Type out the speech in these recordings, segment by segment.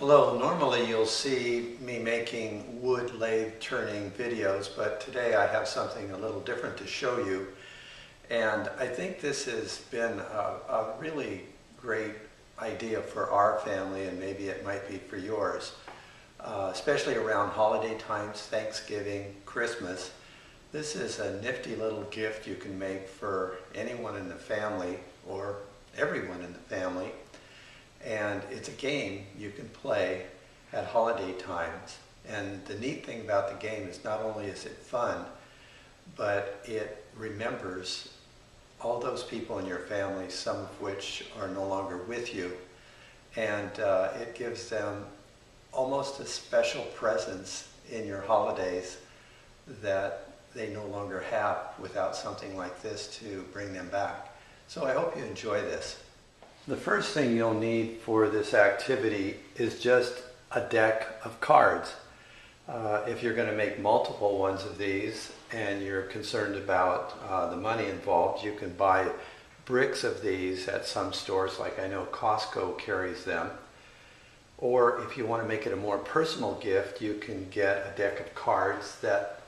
Hello, normally you'll see me making wood lathe turning videos, but today I have something a little different to show you. And I think this has been a really great idea for our family, and maybe it might be for yours, especially around holiday times, Thanksgiving, Christmas. This is a nifty little gift you can make for anyone in the family or everyone in the family. And it's a game you can play at holiday times. And the neat thing about the game is not only is it fun, but it remembers all those people in your family, some of which are no longer with you. And it gives them almost a special presence in your holidays that they no longer have without something like this to bring them back. So I hope you enjoy this. The first thing you'll need for this activity is just a deck of cards. If you're going to make multiple ones of these and you're concerned about the money involved, you can buy bricks of these at some stores, like I know Costco carries them. Or if you want to make it a more personal gift, you can get a deck of cards that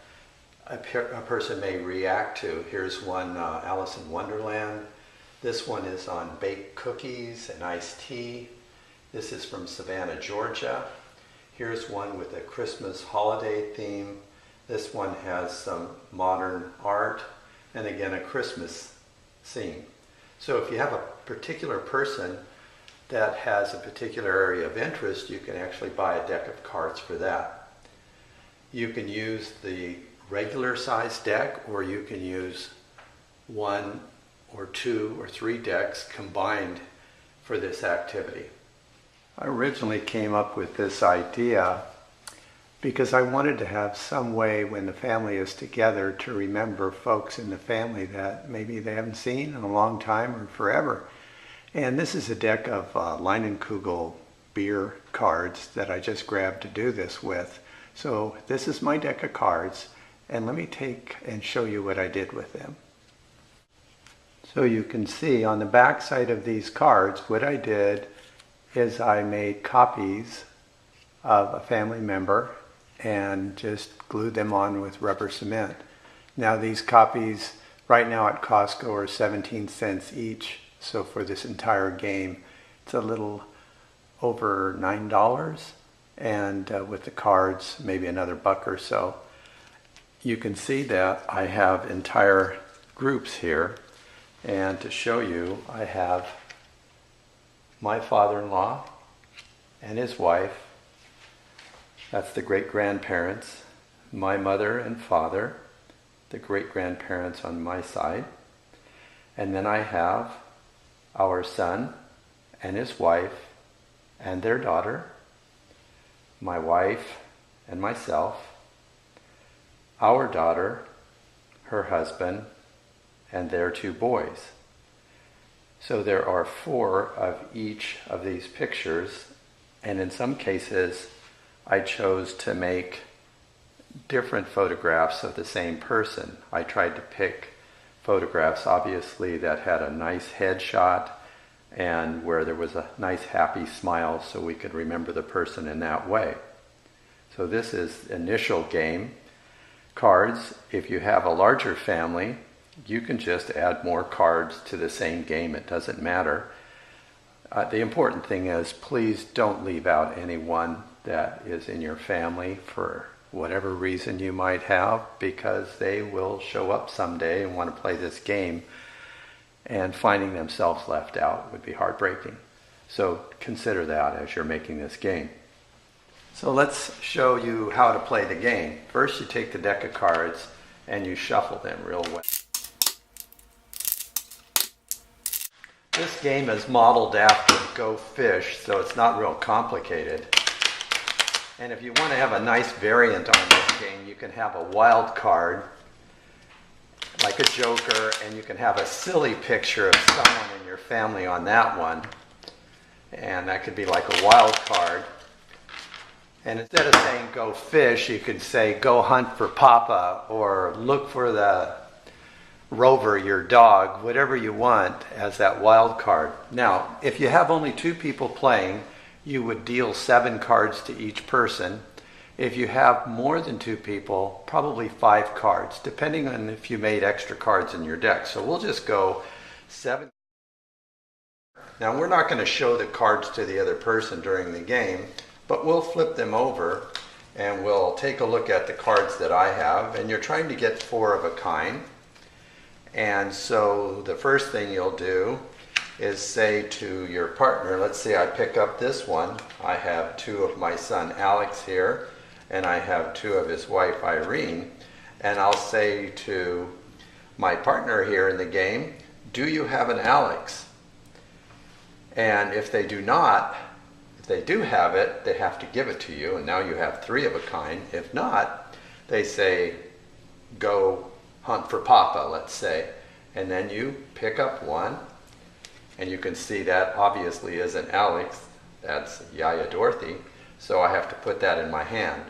a person may react to. Here's one, Alice in Wonderland. This one is on baked cookies and iced tea. This is from Savannah, Georgia. Here's one with a Christmas holiday theme. This one has some modern art and again a Christmas theme. So if you have a particular person that has a particular area of interest, you can actually buy a deck of cards for that. You can use the regular size deck, or you can use one or two or three decks combined for this activity. I originally came up with this idea because I wanted to have some way when the family is together to remember folks in the family that maybe they haven't seen in a long time or forever. And this is a deck of Leinenkugel beer cards that I just grabbed to do this with. So this is my deck of cards, and let me take and show you what I did with them. So you can see on the back side of these cards, what I did is I made copies of a family member and just glued them on with rubber cement. Now these copies right now at Costco are 17 cents each. So for this entire game, it's a little over $9. And with the cards, maybe another $1 or so. You can see that I have entire groups here. And to show you, I have my father-in-law and his wife. That's the great-grandparents. My mother and father, the great-grandparents on my side. And then I have our son and his wife and their daughter, my wife and myself, our daughter, her husband, and their 2 boys. So there are 4 of each of these pictures, and in some cases I chose to make different photographs of the same person. I tried to pick photographs obviously that had a nice headshot and where there was a nice happy smile so we could remember the person in that way. So this is the initial game. Cards, if you have a larger family, you can just add more cards to the same game. It doesn't matter. The important thing is, please don't leave out anyone that is in your family for whatever reason you might have, because they will show up someday and want to play this game, and finding themselves left out would be heartbreaking. So consider that as you're making this game. So let's show you how to play the game. First, you take the deck of cards and you shuffle them real well. This game is modeled after Go Fish, so it's not real complicated. And if you want to have a nice variant on this game, you can have a wild card, like a joker, and you can have a silly picture of someone in your family on that one. And that could be like a wild card. And instead of saying go fish, you could say go hunt for Papa, or look for the Rover, your dog, whatever you want as that wild card. Now, if you have only 2 people playing, you would deal 7 cards to each person. If you have more than 2 people, probably 5 cards, depending on if you made extra cards in your deck. So we'll just go 7. Now we're not going to show the cards to the other person during the game, but we'll flip them over and we'll take a look at the cards that I have. And you're trying to get 4 of a kind. And so the first thing you'll do is say to your partner, let's say I pick up this one. I have 2 of my son Alex here, and I have 2 of his wife Irene. And I'll say to my partner here in the game, do you have an Alex? And if they do not, if they do have it, they have to give it to you, and now you have 3 of a kind. If not, they say, go hunt for Papa, let's say. And then you pick up one, and you can see that obviously isn't Alex, that's Yaya Dorothy, so I have to put that in my hand.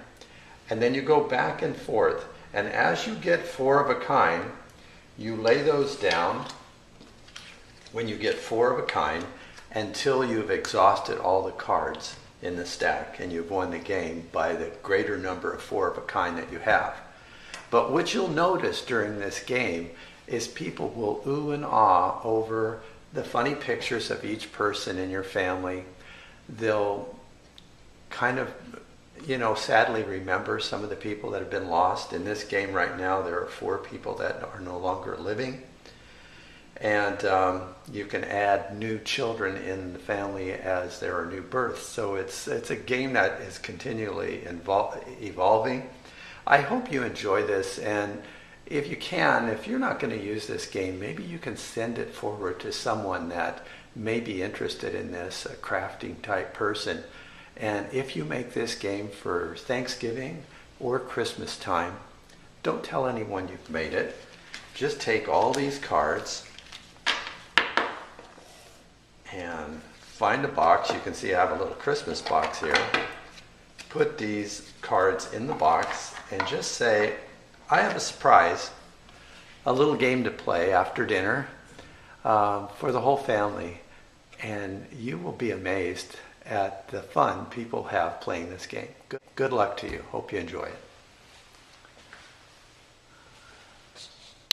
And then you go back and forth, and as you get 4 of a kind, you lay those down when you get 4 of a kind until you've exhausted all the cards in the stack and you've won the game by the greater number of 4 of a kind that you have. But what you'll notice during this game is people will ooh and ah over the funny pictures of each person in your family. They'll kind of, sadly remember some of the people that have been lost. In this game right now, there are 4 people that are no longer living. And you can add new children in the family as there are new births. So it's a game that is continually evolving. I hope you enjoy this, and if you can, if you're not going to use this game, maybe you can send it forward to someone that may be interested in this, a crafting type person. And if you make this game for Thanksgiving or Christmas time, don't tell anyone you've made it. Just take all these cards and find a box. You can see I have a little Christmas box here. Put these cards in the box and just say, I have a surprise, a little game to play after dinner for the whole family. And you will be amazed at the fun people have playing this game. Good luck to you. Hope you enjoy it.